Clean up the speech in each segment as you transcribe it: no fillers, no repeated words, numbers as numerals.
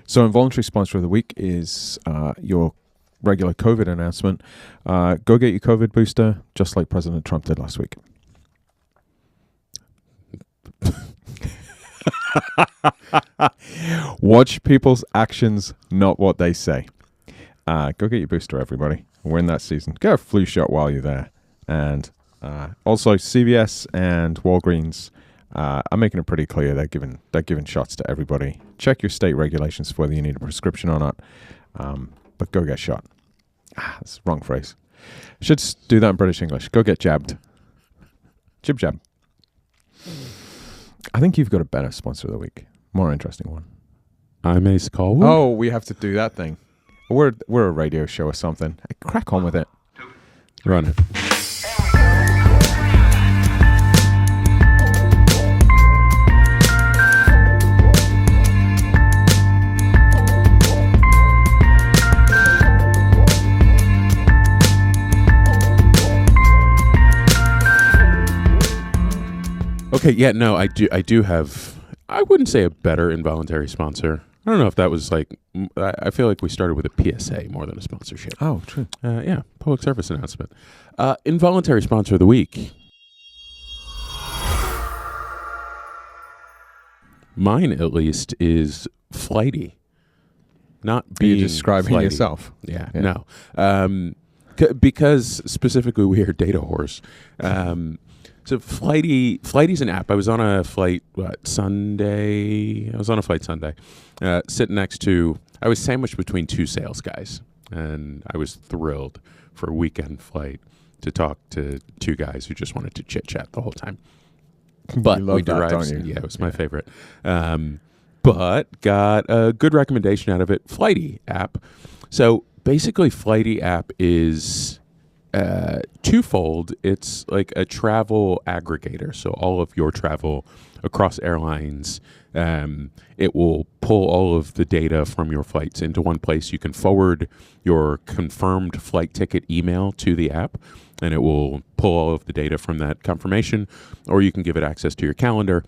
So involuntary sponsor of the week is your regular COVID announcement. Go get your COVID booster, just like President Trump did last week. Watch people's actions, not what they say. Go get your booster, everybody. We're in that season. Get a flu shot while you're there. And also CVS and Walgreens are making it pretty clear they're giving shots to everybody. Check your state regulations for whether you need a prescription or not. But go get shot. That's the wrong phrase. Should do that in British English. Go get jabbed. Jib jab. I think you've got a better sponsor of the week. More interesting one. I'm Ace Callwood. Oh, we have to do that thing. We're a radio show or something. Crack on with it. Run it. Okay, yeah, no, I do have, I wouldn't say a better involuntary sponsor. I don't know if that was like, I feel like we started with a PSA more than a sponsorship. Oh, true. Yeah, public service announcement. Involuntary sponsor of the week. Mine, at least, is Flighty. Not being You're describing flighty. yourself. Yeah. No. Because specifically we are data whores. So Flighty's an app. I was on a flight Sunday. Sitting next to, I was sandwiched between two sales guys, and I was thrilled for a weekend flight to talk to two guys who just wanted to chit chat the whole time. But we derived, don't you? Yeah, it was my favorite. But got a good recommendation out of it. Flighty app. So basically, Flighty app is twofold. It's like a travel aggregator. So all of your travel across airlines, it will pull all of the data from your flights into one place. You can forward your confirmed flight ticket email to the app, and it will pull all of the data from that confirmation, or you can give it access to your calendar,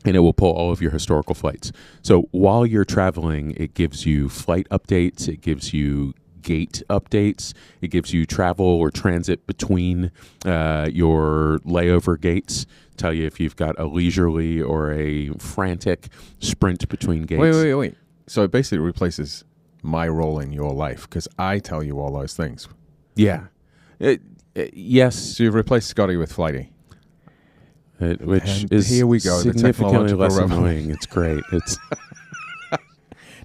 and it will pull all of your historical flights. So while you're traveling, it gives you flight updates, it gives you gate updates, it gives you travel or transit between your layover gates, tell you if you've got a leisurely or a frantic sprint between gates. Wait. So it basically replaces my role in your life, because I tell you all those things. Yeah. Yes. So you've replaced Scotty with Flighty. Which And is here we go, the significantly technological less revolution. annoying. It's great. It's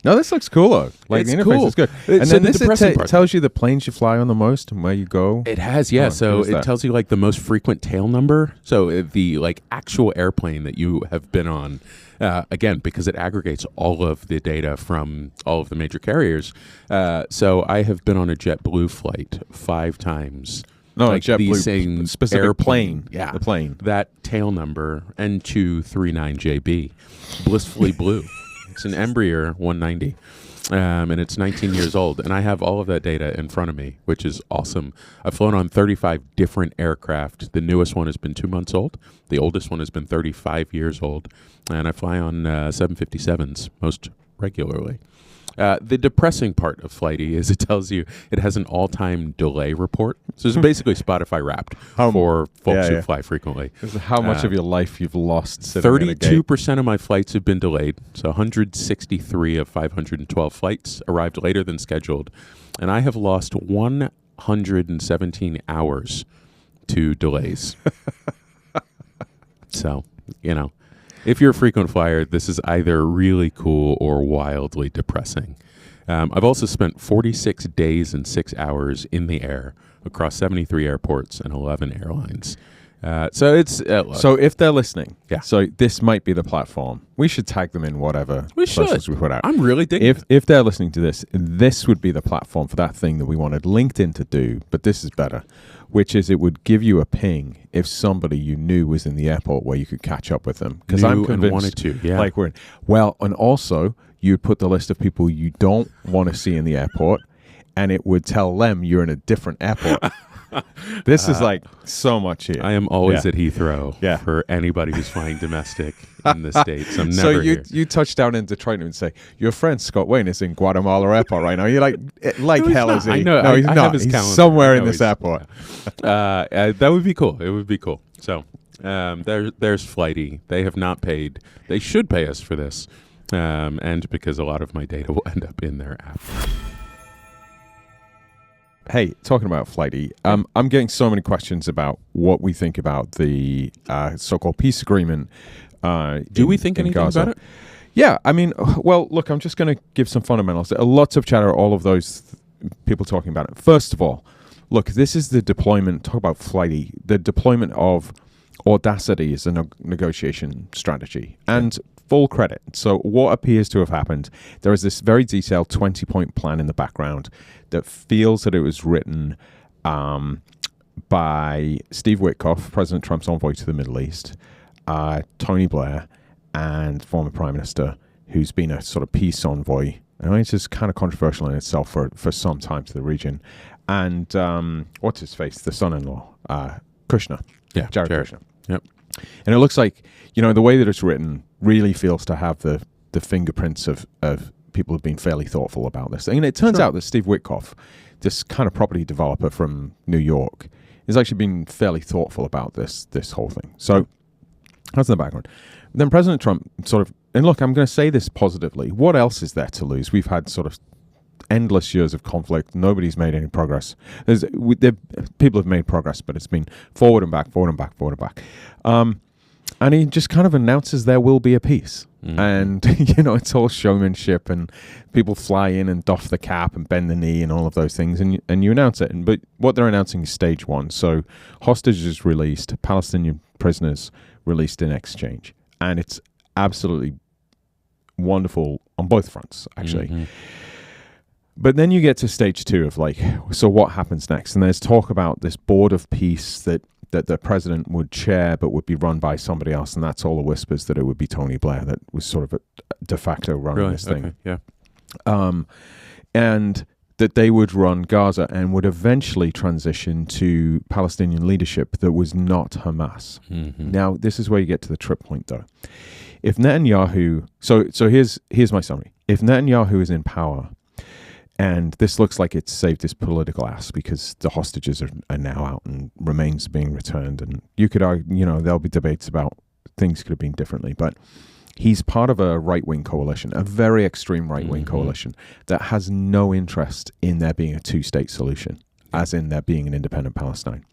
No, this looks cooler. Like, It's the interface cool. is good. So And then the this depressing part- tells you the planes you fly on the most and where you go. It has, yeah. Oh, So what is it that? tells you like the most frequent tail number. So the like actual airplane that you have been on. Again, because it aggregates all of the data from all of the major carriers. So I have been on a JetBlue flight 5 times. No, like JetBlue, the same specific airplane. plane. Yeah, The plane. That tail number N239JB, blissfully blue. It's an Embraer 190. And it's 19 years old, and I have all of that data in front of me, which is awesome. I've flown on 35 different aircraft. The newest one has been 2 months old. The oldest one has been 35 years old, and I fly on 757s most regularly. The depressing part of Flighty is it tells you it has an all-time delay report. So it's basically Spotify Wrapped for folks who fly frequently. This is how much of your life you've lost sitting at a gate. 32% of my flights have been delayed. So 163 of 512 flights arrived later than scheduled. And I have lost 117 hours to delays. So, if you're a frequent flyer, this is either really cool or wildly depressing. I've also spent 46 days and 6 hours in the air across 73 airports and 11 airlines. So it's... so if they're listening, Yeah. so this might be the platform. We should tag them in whatever We socials should. we put out. I'm really digging it. If they're listening to this would be the platform for that thing that we wanted LinkedIn to do, but this is better, which is it would give you a ping if somebody you knew was in the airport where you could catch up with them. Because I'm Knew and convinced, wanted to, yeah. like and also you'd put the list of people you don't want to see in the airport, and it would tell them you're in a different airport. This is like so much here. I am always Yeah. at Heathrow Yeah. for anybody who's flying domestic in the States. I'm So never here. you touch down in Detroit and say, your friend Scott Wayne is in Guatemala Airport right now. You're like No, he's hell not. is he? I know. No, he's I not. have his He's calendar. somewhere I in know this he's- airport. That would be cool. It would be cool. So there's Flighty. They have not paid. They should pay us for this. And because a lot of my data will end up in their app. Hey, talking about Flighty, I'm getting so many questions about what we think about the so-called peace agreement. Do we think anything Gaza. about it? Yeah, I mean, well, look, I'm just going to give some fundamentals. Lots of chatter, all of those people talking about it. First of all, look, this is the deployment, talk about Flighty, the deployment of Audacity as a negotiation strategy. And full credit. So what appears to have happened, there is this very detailed 20-point plan in the background that feels that it was written by Steve Witkoff, President Trump's envoy to the Middle East, Tony Blair, and former Prime Minister, who's been a sort of peace envoy. I mean, it's just kind of controversial in itself for some time to the region. And what's his face? The son-in-law, Kushner. Yeah, Jared Kushner. Yep. And it looks like, the way that it's written really feels to have the fingerprints of people who've been fairly thoughtful about this thing. And it turns out that Steve Witkoff, this kind of property developer from New York, has actually been fairly thoughtful about this whole thing. So that's in the background. Then President Trump and look, I'm going to say this positively. What else is there to lose? We've had sort of endless years of conflict. Nobody's made any progress. People have made progress, but it's been forward and back, forward and back, forward and back. And he just kind of announces there will be a peace. And, it's all showmanship and people fly in and doff the cap and bend the knee and all of those things. And you announce it. But what they're announcing is stage one. So hostages released, Palestinian prisoners released in exchange. And it's absolutely wonderful on both fronts, actually. Mm-hmm. But then you get to stage two of so what happens next? And there's talk about this board of peace that the president would chair but would be run by somebody else. And that's all the whispers that it would be Tony Blair that was sort of a de facto running this thing. Okay. Yeah. And that they would run Gaza and would eventually transition to Palestinian leadership that was not Hamas. Mm-hmm. Now, this is where you get to the trip point, though. If Netanyahu... So here's my summary. If Netanyahu is in power... And this looks like it's saved his political ass because the hostages are now out and remains being returned. And you could argue, there'll be debates about things could have been differently. But he's part of a right-wing coalition, a very extreme right-wing coalition that has no interest in there being a two-state solution, as in there being an independent Palestine.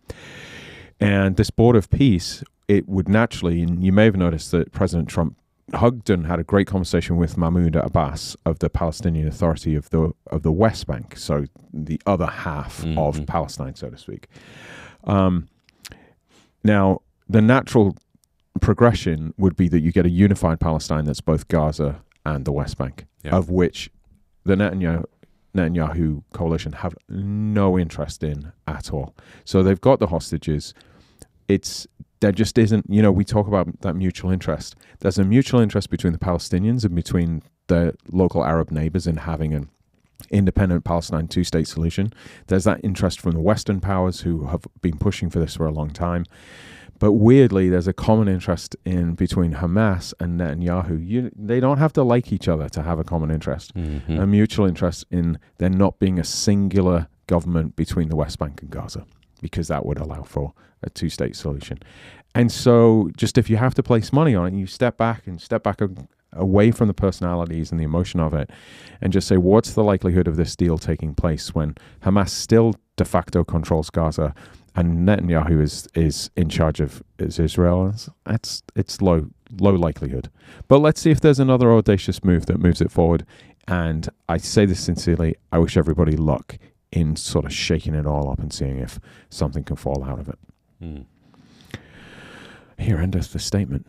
And this board of peace, it would naturally, and you may have noticed that President Trump hugged and had a great conversation with Mahmoud Abbas of the Palestinian Authority of the West Bank, so the other half of Palestine, so to speak. Now, the natural progression would be that you get a unified Palestine that's both Gaza and the West Bank, of which the Netanyahu coalition have no interest in at all. So they've got the hostages. There just isn't, we talk about that mutual interest. There's a mutual interest between the Palestinians and between the local Arab neighbors in having an independent Palestine two-state solution. There's that interest from the Western powers who have been pushing for this for a long time. But weirdly, there's a common interest between Hamas and Netanyahu. They don't have to like each other to have a common interest. Mm-hmm. A mutual interest in there not being a singular government between the West Bank and Gaza, because that would allow for a two-state solution. And so just if you have to place money on it, you step back away from the personalities and the emotion of it and just say, what's the likelihood of this deal taking place when Hamas still de facto controls Gaza and Netanyahu is in charge of Israel? It's low likelihood. But let's see if there's another audacious move that moves it forward. And I say this sincerely, I wish everybody luck in sort of shaking it all up and seeing if something can fall out of it. Here endeth the statement.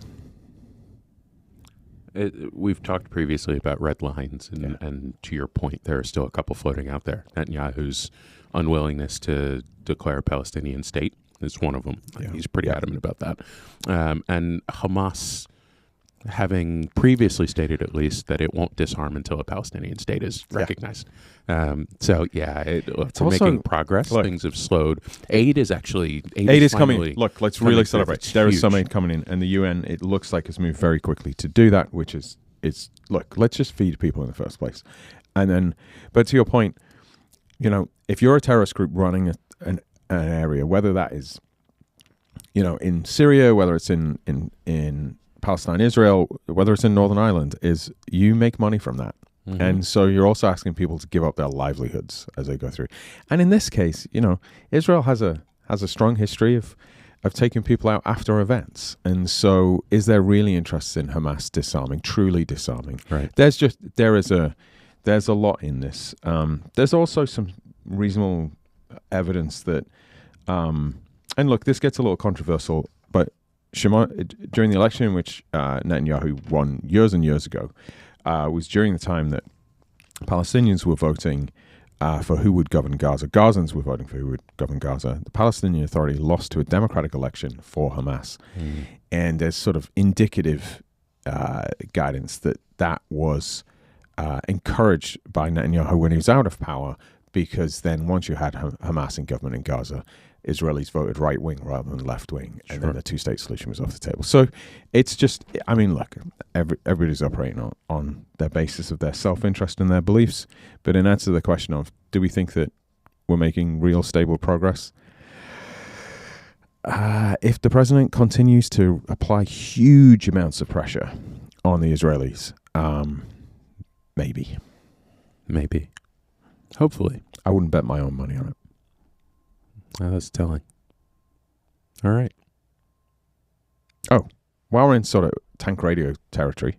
We've talked previously about red lines, and to your point, there are still a couple floating out there. Netanyahu's unwillingness to declare a Palestinian state is one of them. Yeah. He's pretty adamant about that. And Hamas, having previously stated at least that it won't disarm until a Palestinian state is recognized. It's Also, making progress. look, Things have slowed. Aid is coming in. Look, let's really celebrate. There is some huge. aid coming in, and the UN, it looks like, has moved very quickly to do that, which is, look, let's just feed people in the first place. And then, but to your point, if you're a terrorist group running an area, whether that is, in Syria, whether it's in Palestine, Israel, whether it's in Northern Ireland, is you make money from that. Mm-hmm. And so you're also asking people to give up their livelihoods as they go through. And in this case, Israel has a strong history of taking people out after events. And so is there really interest in Hamas disarming, truly disarming? Right. There's a lot in this. There's also some reasonable evidence that, and look, this gets a little controversial, but during the election in which Netanyahu won years and years ago, was during the time that Palestinians were voting for who would govern Gaza. Gazans were voting for who would govern Gaza. The Palestinian Authority lost to a democratic election for Hamas. Mm. And there's sort of indicative guidance that was encouraged by Netanyahu when he was out of power, because then once you had Hamas in government in Gaza, Israelis voted right wing rather than left wing, and then the two-state solution was off the table. So it's just, look, everybody's operating on their basis of their self-interest and their beliefs. But in answer to the question of, do we think that we're making real stable progress? If the president continues to apply huge amounts of pressure on the Israelis, maybe. Hopefully. I wouldn't bet my own money on it. That's telling. All right. Oh, while we're in sort of tank radio territory,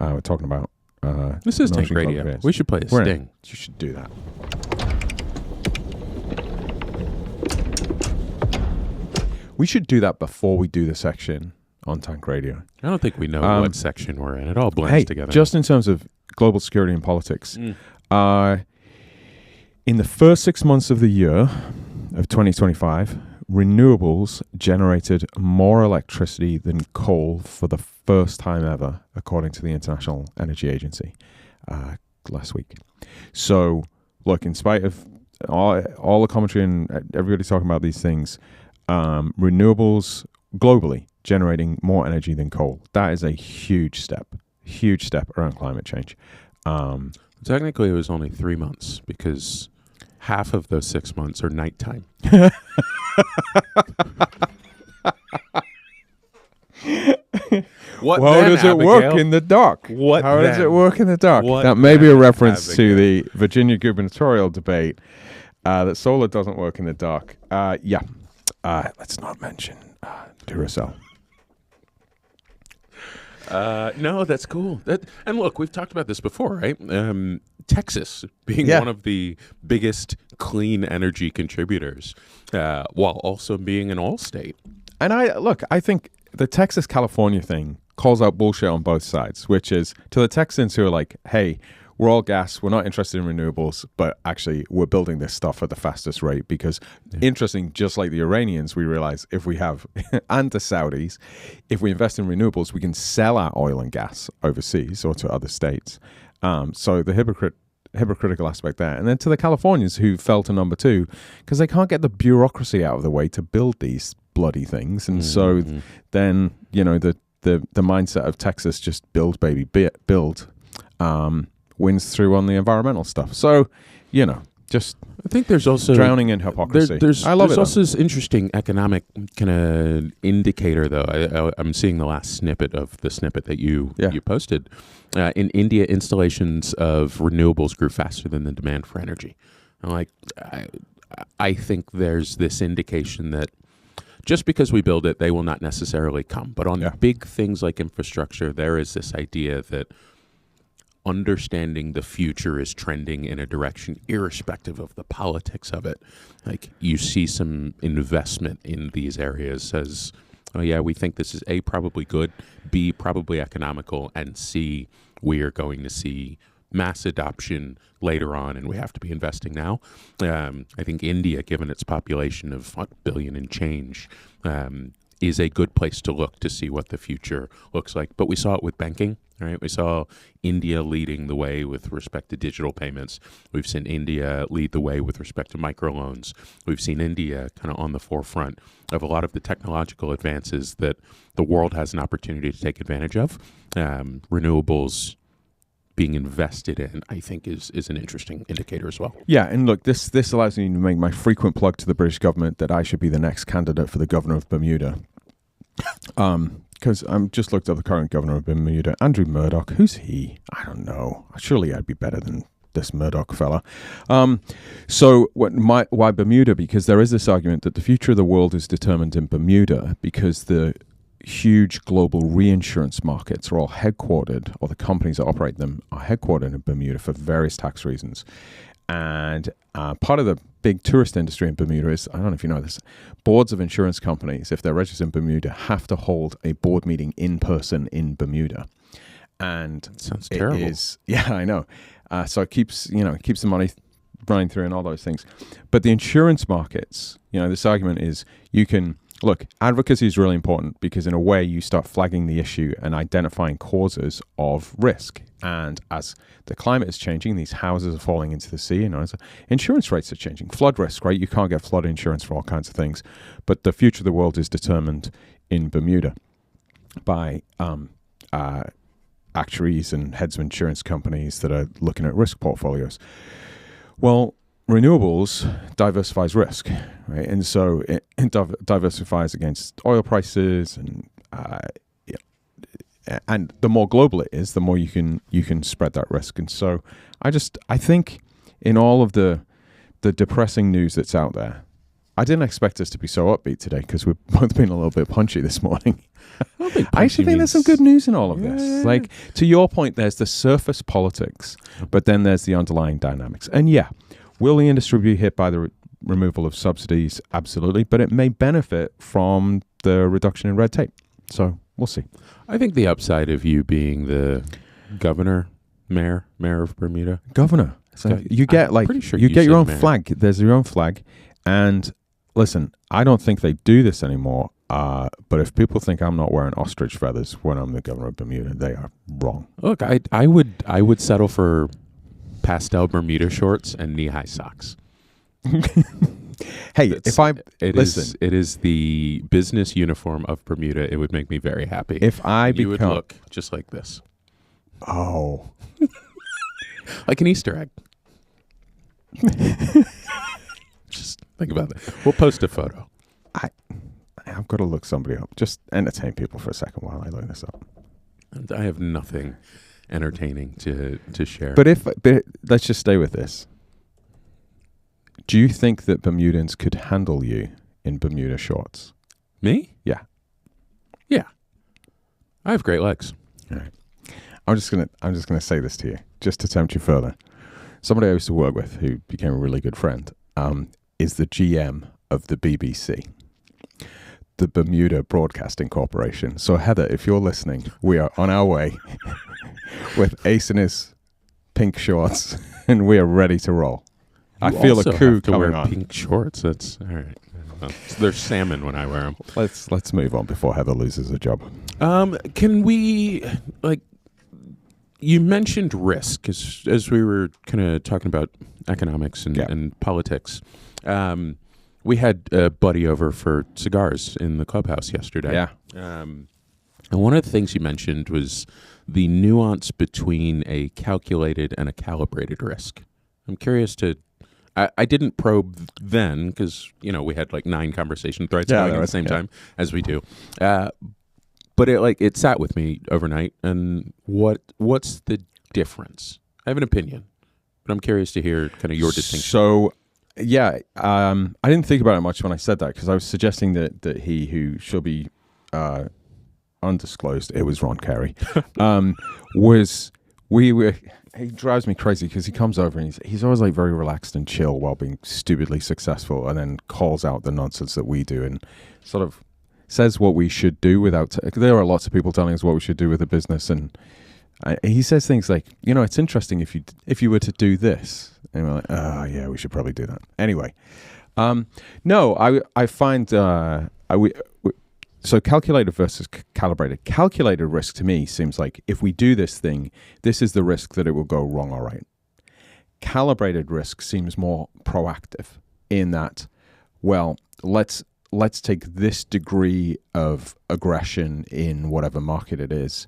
we're talking about... this is tank radio. We should play a sting. You should do that. We should do that before we do the section on tank radio. I don't think we know what section we're in. It all blends together. Just in terms of global security and politics, in the first 6 months of the year of 2025, renewables generated more electricity than coal for the first time ever, according to the International Energy Agency last week. So, look, in spite of all the commentary and everybody talking about these things, renewables globally generating more energy than coal. That is a huge step around climate change. Technically, it was only 3 months because half of those 6 months are nighttime. How does it work in the dark? How does it work in the dark? That may be a reference to the Virginia gubernatorial debate that solar doesn't work in the dark. Let's not mention Duracell. No, that's cool. And look, we've talked about this before, right? Texas being one of the biggest clean energy contributors, while also being an all-state. And I think the Texas-California thing calls out bullshit on both sides, which is to the Texans who are like, hey, we're all gas, we're not interested in renewables, but actually we're building this stuff at the fastest rate because, interesting, just like the Iranians, we realize if we have, and the Saudis, if we invest in renewables, we can sell our oil and gas overseas or to other states. So the hypocritical aspect there. And then to the Californians who fell to number two because they can't get the bureaucracy out of the way to build these bloody things. And so then, the mindset of Texas, just build, baby, build, wins through on the environmental stuff. So, just I think there's also drowning in hypocrisy. I love it. There's also this interesting economic kind of indicator, though. I'm seeing the last snippet of the snippet that you posted. In India, installations of renewables grew faster than the demand for energy. I think there's this indication that just because we build it, they will not necessarily come. But on big things like infrastructure, there is this idea that understanding the future is trending in a direction irrespective of the politics of it. Like you see some investment in these areas as, oh yeah, we think this is A, probably good, B, probably economical, and C, we are going to see mass adoption later on and we have to be investing now. I think India, given its population of 1 billion and change, is a good place to look to see what the future looks like. But we saw it with banking, right? We saw India leading the way with respect to digital payments. We've seen India lead the way with respect to microloans. We've seen India kind of on the forefront of a lot of the technological advances that the world has an opportunity to take advantage of. Renewables being invested in, I think, is an interesting indicator as well. Yeah, and look, this allows me to make my frequent plug to the British government that I should be the next candidate for the governor of Bermuda. Because I'm just looked at the current governor of Bermuda, Andrew Murdoch. Who's he? I don't know. Surely I'd be better than this Murdoch fella. So why Bermuda? Because there is this argument that the future of the world is determined in Bermuda because the huge global reinsurance markets are all headquartered, or the companies that operate them are headquartered in Bermuda for various tax reasons. And part of the big tourist industry in Bermuda is, I don't know if you know this, boards of insurance companies, if they're registered in Bermuda, have to hold a board meeting in person in Bermuda. And that sounds terrible. Yeah, I know. So it keeps the money running through and all those things. But the insurance markets, this argument is look, advocacy is really important because in a way you start flagging the issue and identifying causes of risk. And as the climate is changing, these houses are falling into the sea, insurance rates are changing. Flood risk, right? You can't get flood insurance for all kinds of things. But the future of the world is determined in Bermuda by actuaries and heads of insurance companies that are looking at risk portfolios. Well, renewables diversifies risk, right? And so it diversifies against oil prices, and the more global it is, the more you can spread that risk. And so I think in all of the depressing news that's out there, I didn't expect us to be so upbeat today because we've both been a little bit punchy this morning. I actually think there's some good news in all of this. Yeah. Like, to your point, there's the surface politics, but then there's the underlying dynamics. And yeah, will the industry be hit by the removal of subsidies? Absolutely. But it may benefit from the reduction in red tape. So we'll see. I think the upside of you being the mayor of Bermuda. Governor. So you get you get your own flag. There's your own flag. And listen, I don't think they do this anymore. But if people think I'm not wearing ostrich feathers when I'm the governor of Bermuda, they are wrong. Look, I would settle for pastel Bermuda shorts and knee-high socks. Hey, it is the business uniform of Bermuda. It would make me very happy. If you would look just like this. Oh. Like an Easter egg. Just think about that. We'll post a photo. I've got to look somebody up. Just entertain people for a second while I look this up. And I have nothing entertaining to share. But let's just stay with this. Do you think that Bermudans could handle you in Bermuda shorts? Me? Yeah. Yeah. I have great legs. All right. I'm just gonna say this to you, just to tempt you further. Somebody I used to work with, who became a really good friend, is the GM of the BBC, the Bermuda Broadcasting Corporation. So Heather, if you're listening, we are on our way with Ace in his pink shorts, and we are ready to roll. I feel a coup coming on. Pink shorts. That's all right. They're salmon when I wear them. Let's move on before Heather loses her job. Can we you mentioned risk as we were kind of talking about economics and politics. We had a buddy over for cigars in the clubhouse yesterday. Yeah. And one of the things you mentioned was the nuance between a calculated and a calibrated risk. I'm curious I didn't probe then because, we had 9 conversation threads going at the same time as we do. But it sat with me overnight. And what's the difference? I have an opinion, but I'm curious to hear kind of your distinction. So, yeah, I didn't think about it much when I said that because I was suggesting that he who shall be undisclosed, it was Ron Carey, he drives me crazy because he comes over and he's always very relaxed and chill while being stupidly successful, and then calls out the nonsense that we do and sort of says what we should do without. There are lots of people telling us what we should do with the business, and he says things like, it's interesting if you were to do this, and we're like, oh yeah, we should probably do that anyway. No, I find So calculated versus calibrated. Calculated risk to me seems like if we do this thing, this is the risk that it will go wrong or right. Calibrated risk seems more proactive in that, well, let's take this degree of aggression in whatever market it is,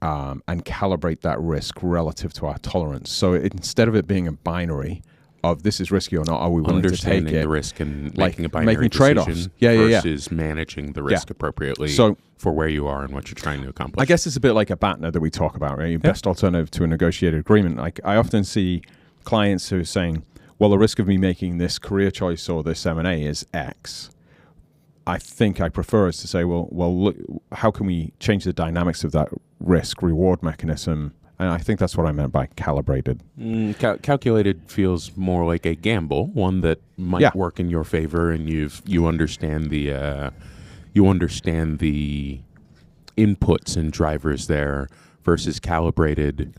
and calibrate that risk relative to our tolerance. So instead of it being a binary of this is risky or not, are we willing to take it? Understanding the risk and making a binary making trade-offs. decision Yeah. versus managing the risk appropriately So, for where you are and what you're trying to accomplish. I guess it's a bit like a BATNA that we talk about, right? Your best alternative to a negotiated agreement. Like I often see clients who are saying, well, the risk of me making this career choice or this M&A is X. I think I prefer us to say, well, look, how can we change the dynamics of that risk-reward mechanism? And I think that's what I meant by calibrated. Calculated feels more like a gamble, one that might work in your favor, and you understand the inputs and drivers there. Versus calibrated,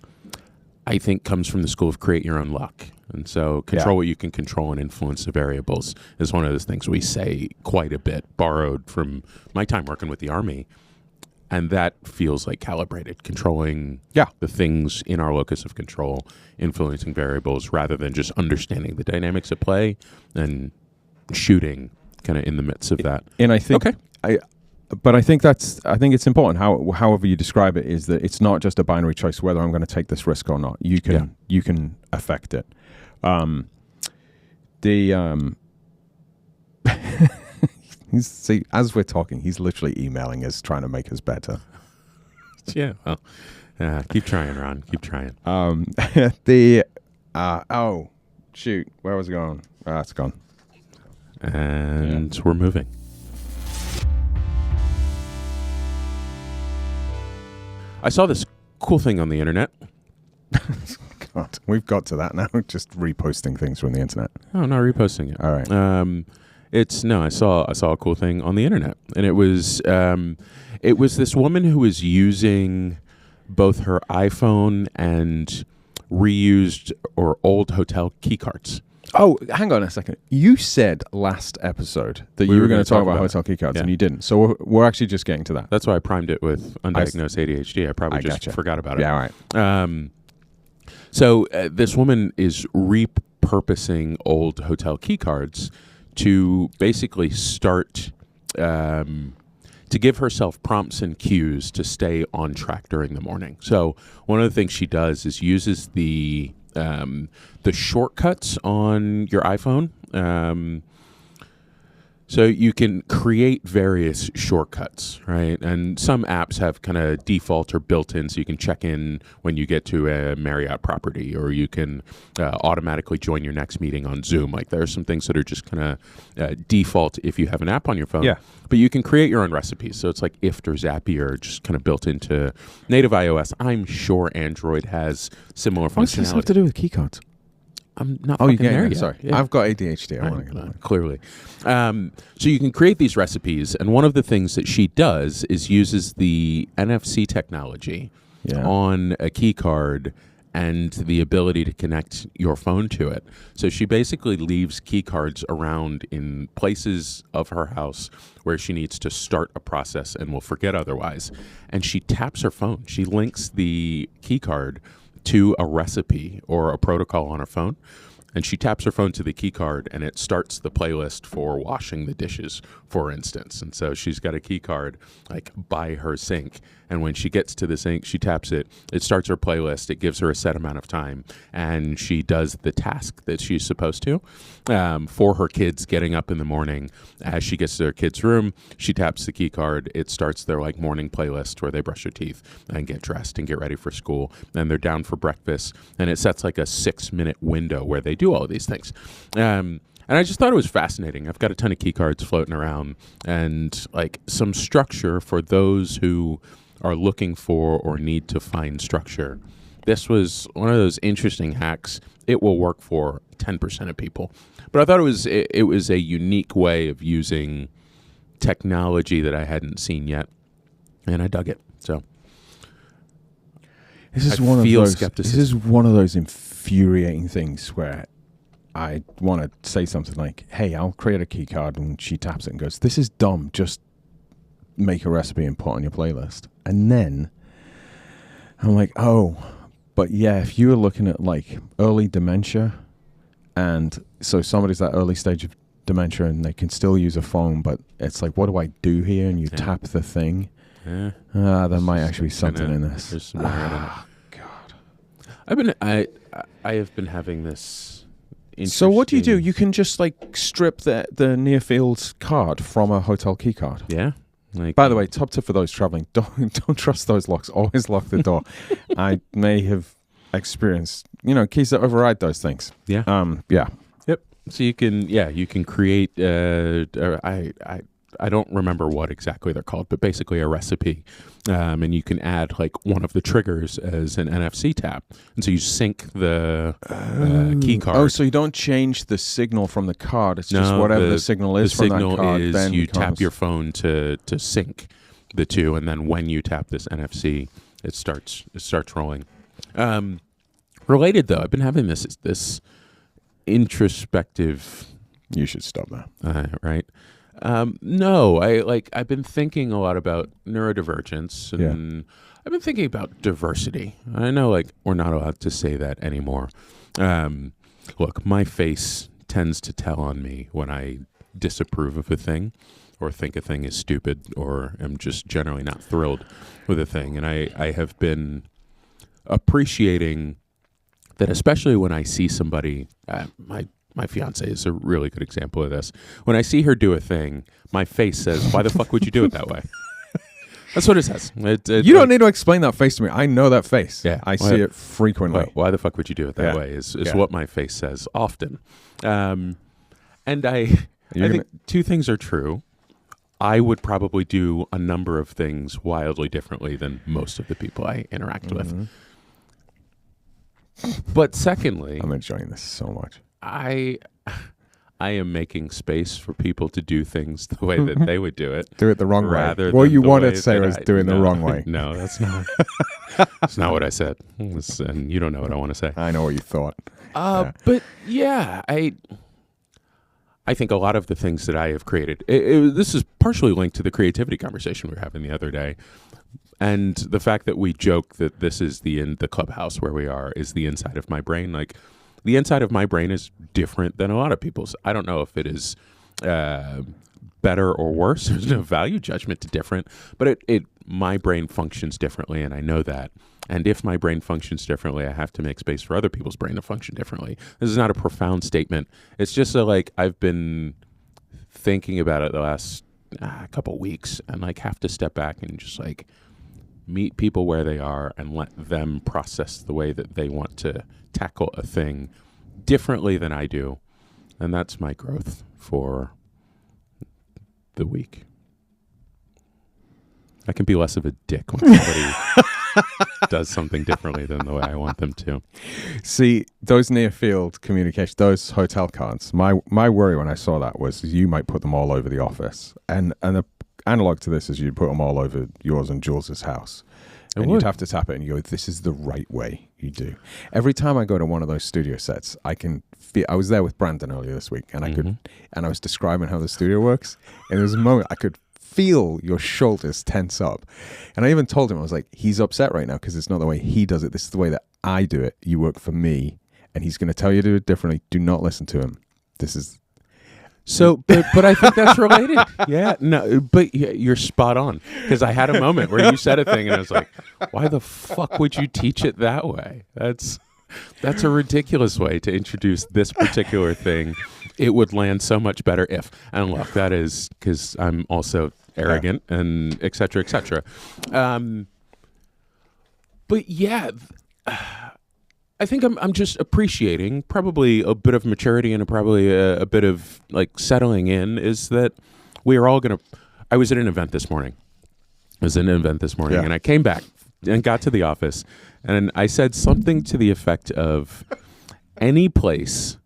I think comes from the school of create your own luck. And so control what you can control and influence the variables is one of those things we say quite a bit, borrowed from my time working with the Army. And that feels like calibrated, controlling the things in our locus of control, influencing variables, rather than just understanding the dynamics at play and shooting kind of in the midst of that. And I think, I think it's important. However you describe it is that it's not just a binary choice whether I'm going to take this risk or not. You can affect it. See, as we're talking, he's literally emailing us, trying to make us better. Yeah. Well, keep trying, Ron. Keep trying. Oh, shoot. Where was it going? It's gone. And we're moving. I saw this cool thing on the internet. God, we've got to that now. Just reposting things from the internet. Oh, not reposting it. All right. I saw a cool thing on the internet, and it was this woman who was using both her iPhone and reused or old hotel key cards. Oh, hang on a second. You said last episode that you were going to talk about hotel key cards, and you didn't. So we're actually just getting to that. That's why I primed it with undiagnosed ADHD. I probably just forgot about it. Yeah, all right. So this woman is repurposing old hotel key cards to basically start to give herself prompts and cues to stay on track during the morning. So one of the things she does is uses the shortcuts on your iPhone. So you can create various shortcuts, right? And some apps have kind of default or built-in, so you can check in when you get to a Marriott property, or you can automatically join your next meeting on Zoom. Like there are some things that are just kind of default if you have an app on your phone. Yeah. But you can create your own recipes. So it's like Ift or Zapier, just kind of built into native iOS. I'm sure Android has similar functionality. What does this have to do with key cards? I'm not fucking there yet. Sorry. Yeah. I've got ADHD. I want to get clearly. So you can create these recipes, and one of the things that she does is uses the NFC technology on a key card and the ability to connect your phone to it. So she basically leaves key cards around in places of her house where she needs to start a process and will forget otherwise. And she taps her phone. She links the key card to a recipe or a protocol on her phone, and she taps her phone to the key card, and it starts the playlist for washing the dishes, for instance. And so she's got a key card like by her sink, and when she gets to the sink, she taps it, it starts her playlist, it gives her a set amount of time, and she does the task that she's supposed to for her kids getting up in the morning. As she gets to their kids' room, she taps the key card, it starts their like morning playlist where they brush their teeth and get dressed and get ready for school, and they're down for breakfast, and it sets like a 6-minute window where they do all of these things. And I just thought it was fascinating. I've got a ton of key cards floating around, and like some structure for those who are looking for or need to find structure. This was one of those interesting hacks. It will work for 10% of people. But I thought it was a unique way of using technology that I hadn't seen yet, and I dug it. So This is one of those infuriating things where I want to say something like, hey, I'll create a key card, and she taps it and goes, this is dumb, just make a recipe and put on your playlist. And then I'm like, oh, but yeah, if you were looking at like early dementia, and so somebody's at early stage of dementia and they can still use a phone, but it's like, what do I do here? And you tap the thing. Yeah. There might actually be something in this. There's some merit in it. God. I have been having this. So what do? You can just like strip the near field card from a hotel key card. Yeah. Like, by the way, top tip for those traveling: don't trust those locks. Always lock the door. I may have experienced, keys that override those things. Yeah. Yeah. Yep. So you can create. I don't remember what exactly they're called, but basically a recipe, and you can add like one of the triggers as an NFC tap, and so you sync the key card. Oh, so you don't change the signal from the card; it's just whatever the signal is from that card. The signal is then you tap your phone to sync the two, and then when you tap this NFC, it starts rolling. Related though, I've been having this introspective. You should stop that. Right. No, I've been thinking a lot about neurodivergence, and I've been thinking about diversity. I know we're not allowed to say that anymore. Look, my face tends to tell on me when I disapprove of a thing or think a thing is stupid or am just generally not thrilled with a thing. And I have been appreciating that, especially when I see somebody, my fiance is a really good example of this. When I see her do a thing, my face says, why the fuck would you do it that way? That's what it says. You don't need to explain that face to me. I know that face. Yeah, I see it frequently. Why the fuck would you do it that way is what my face says often. And I think two things are true. I would probably do a number of things wildly differently than most of the people I interact with. But secondly, I'm enjoying this so much. I am making space for people to do things the way that they would do it. Do it the wrong way. What you wanted to say was doing the wrong way. No, that's not. That's not what I said. And you don't know what I want to say. I know what you thought. But yeah, I think a lot of the things that I have created, this is partially linked to the creativity conversation we were having the other day. And the fact that we joke that this is the clubhouse where we are is the inside of my brain. Like, the inside of my brain is different than a lot of people's. I don't know if it is better or worse. There's no value judgment to different, but my brain functions differently, and I know that. And if my brain functions differently, I have to make space for other people's brain to function differently. This is not a profound statement. It's just I've been thinking about it the last couple weeks, and have to step back and just meet people where they are and let them process the way that they want to tackle a thing differently than I do. And that's my growth for the week. I can be less of a dick when somebody does something differently than the way I want them to. See, those near field communication, those hotel cards, my worry when I saw that was you might put them all over the office. And the analog to this is you'd put them all over yours and Jules's house. And you'd have to tap it and you go, this is the right way you do. Every time I go to one of those studio sets, I can feel, I was there with Brandon earlier this week and I was describing how the studio works. And there was a moment I could feel your shoulders tense up. And I even told him, I was like, he's upset right now because it's not the way he does it. This is the way that I do it. You work for me and he's going to tell you to do it differently. Do not listen to him. This is... So, but I think that's related. Yeah, no, but you're spot on. Because I had a moment where you said a thing and I was like, why the fuck would you teach it that way? That's a ridiculous way to introduce this particular thing. It would land so much better if. And look, that is because I'm also arrogant and et cetera, et cetera. But yeah... I think I'm just appreciating probably a bit of maturity and probably a bit of settling in is that we are all going to... I was at an event this morning. And I came back and got to the office and I said something to the effect of any place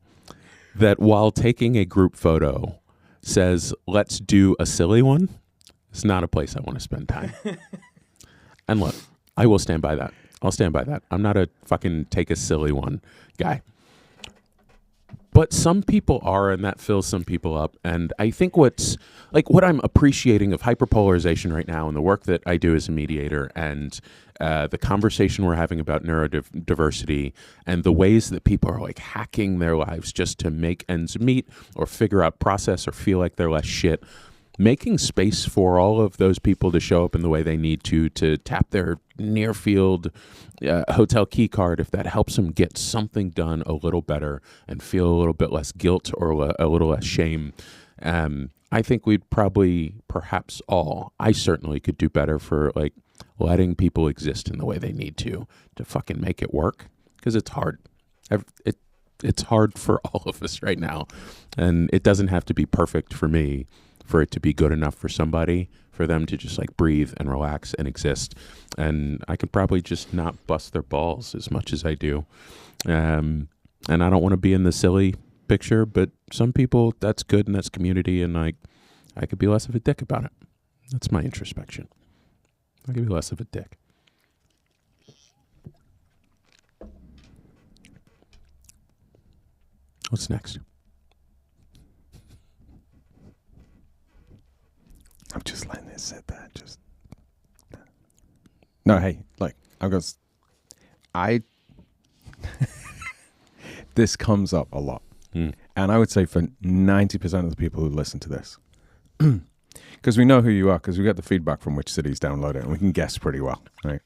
that while taking a group photo says, let's do a silly one, it's not a place I want to spend time. And look, I will stand by that. I'll stand by that. I'm not a fucking take a silly one guy. But some people are, and that fills some people up. And I think what I'm appreciating of hyperpolarization right now and the work that I do as a mediator and the conversation we're having about neurodiversity and the ways that people are like hacking their lives just to make ends meet or figure out process or feel like they're less shit. Making space for all of those people to show up in the way they need to tap their near field hotel key card, if that helps them get something done a little better and feel a little bit less guilt or a little less shame. I think we'd probably, perhaps all, I certainly could do better for like letting people exist in the way they need to fucking make it work, because it's hard. It's hard for all of us right now, and it doesn't have to be perfect for me for it to be good enough for somebody, for them to just like breathe and relax and exist. And I could probably just not bust their balls as much as I do. And I don't want to be in the silly picture, but some people, that's good and that's community, and like I could be less of a dick about it. That's my introspection. I could be less of a dick. What's next? I'm just letting it sit there. No, hey, like this comes up a lot, and I would say for 90% of the people who listen to this, because we know who you are, because we get the feedback from which cities download it, and we can guess pretty well, right?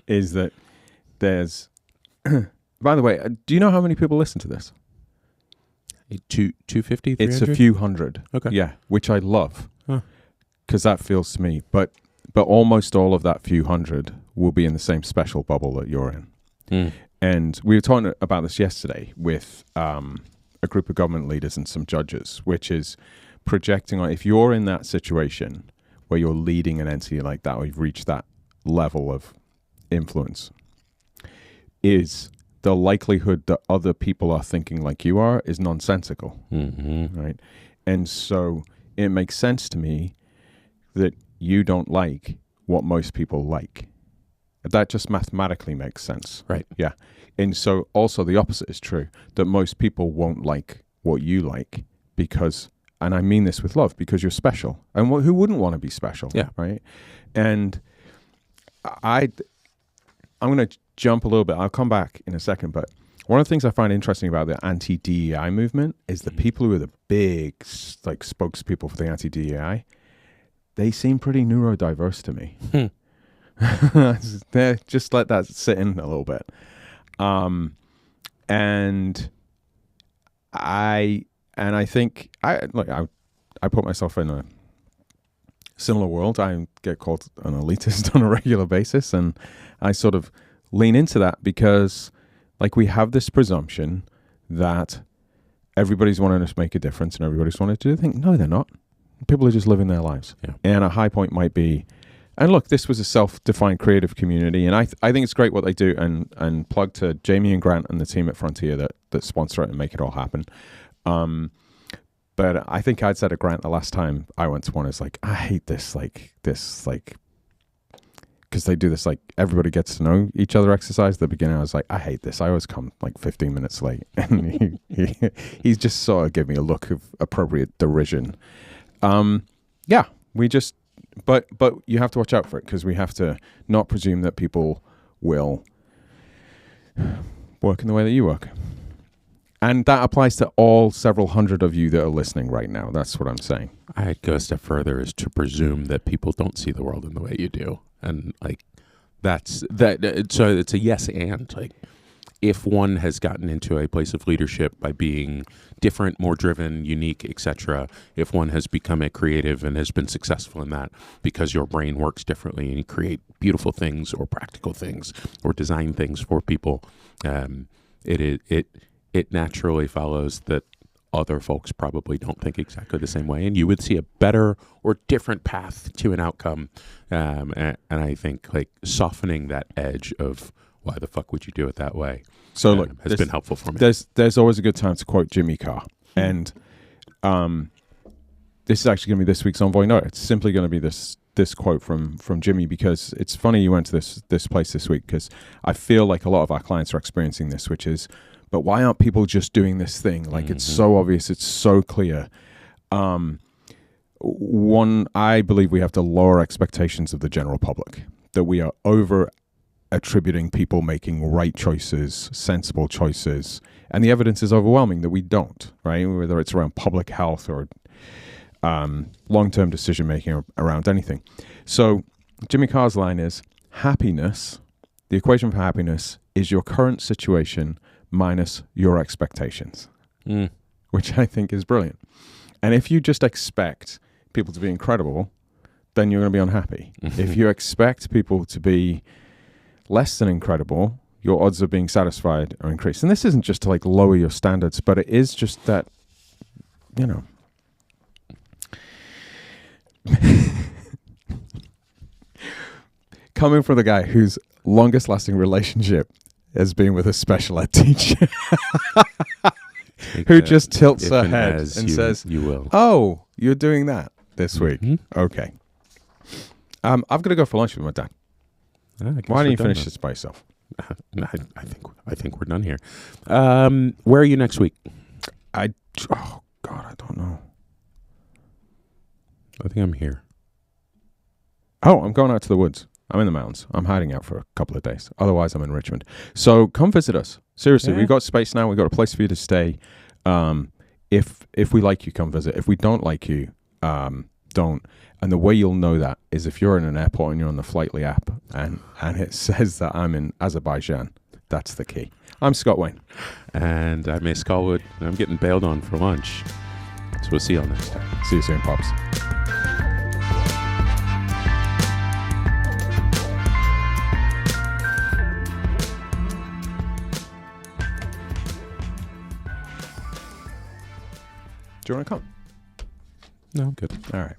Is that there's, by the way, do you know how many people listen to this? 250, 300? It's a few hundred. Okay. Yeah, which I love. Huh. Because that feels to me, but almost all of that few hundred will be in the same special bubble that you're in. And we were talking about this yesterday with a group of government leaders and some judges, which is projecting on, if you're in that situation where you're leading an entity like that, or you've reached that level of influence, is the likelihood that other people are thinking like you are is nonsensical, right? And so it makes sense to me that you don't like what most people like. That just mathematically makes sense. Right. Yeah. And so also the opposite is true, that most people won't like what you like because, and I mean this with love, because you're special. And who wouldn't want to be special? Yeah. Right. And I'm going to jump a little bit. I'll come back in a second, but one of the things I find interesting about the anti-DEI movement is the people who are the big like spokespeople for the anti-DEI, they seem pretty neurodiverse to me. Just let that sit in a little bit. And I think I put myself in a similar world. I get called an elitist on a regular basis, and I sort of lean into that because like we have this presumption that everybody's wanting to make a difference and everybody's wanting to do the thing. No, they're not. People are just living their lives. Yeah. And a high point might be, and look, this was a self-defined creative community, and I think it's great what they do, and plug to Jamie and Grant and the team at Frontier that sponsor it and make it all happen. But I think I'd said to Grant the last time I went to one, is like, I hate this, because they do this, like, everybody gets to know each other exercise. At the beginning, I was like, I hate this. I always come like 15 minutes late. And he's just sort of gave me a look of appropriate derision. Yeah, we just, but you have to watch out for it, because we have to not presume that people will work in the way that you work. And that applies to all several hundred of you that are listening right now. That's what I'm saying. I'd go a step further, is to presume that people don't see the world in the way you do. And like, that's that. So it's a yes. And like, if one has gotten into a place of leadership by being different, more driven, unique, etc., if one has become a creative and has been successful in that because your brain works differently and you create beautiful things or practical things or design things for people, it naturally follows that other folks probably don't think exactly the same way, and you would see a better or different path to an outcome. And I think like softening that edge of why the fuck would you do it that way? So look, has been helpful for me. There's always a good time to quote Jimmy Carr, and this is actually going to be this week's Envoy Note. It's simply going to be this quote from Jimmy, because it's funny you went to this place this week, because I feel like a lot of our clients are experiencing this, which is but why aren't people just doing this thing? Like, it's so obvious, it's so clear. One, I believe we have to lower expectations of the general public, that we are over attributing people making right choices, sensible choices, and the evidence is overwhelming that we don't, right? Whether it's around public health or long-term decision making around anything. So Jimmy Carr's line is, happiness, the equation for happiness is your current situation minus your expectations, which I think is brilliant. And if you just expect people to be incredible, then you're going to be unhappy. If you expect people to be less than incredible, your odds of being satisfied are increased. And this isn't just to like lower your standards, but it is just that, you know, coming from the guy whose longest lasting relationship has been with a special ed teacher who just tilts her head and says, "You will." Oh, you're doing that this week. Okay. I've got to go for lunch with my dad. Why don't you finish this by yourself? I think we're done here. Where are you next week? Oh God, I don't know. I think I'm here. Oh, I'm going out to the woods. I'm in the mountains. I'm hiding out for a couple of days. Otherwise, I'm in Richmond. So come visit us. Seriously, we've got space now. We've got a place for you to stay. If we like you, come visit. If we don't like you, don't. And the way you'll know that is if you're in an airport and you're on the Flightly app and it says that I'm in Azerbaijan. That's the key. I'm Scott Wayne. And I'm Ace Colwood, and I'm getting bailed on for lunch. So we'll see y'all next time. See you soon, Pops. Do you want to come? No, I'm good. All right.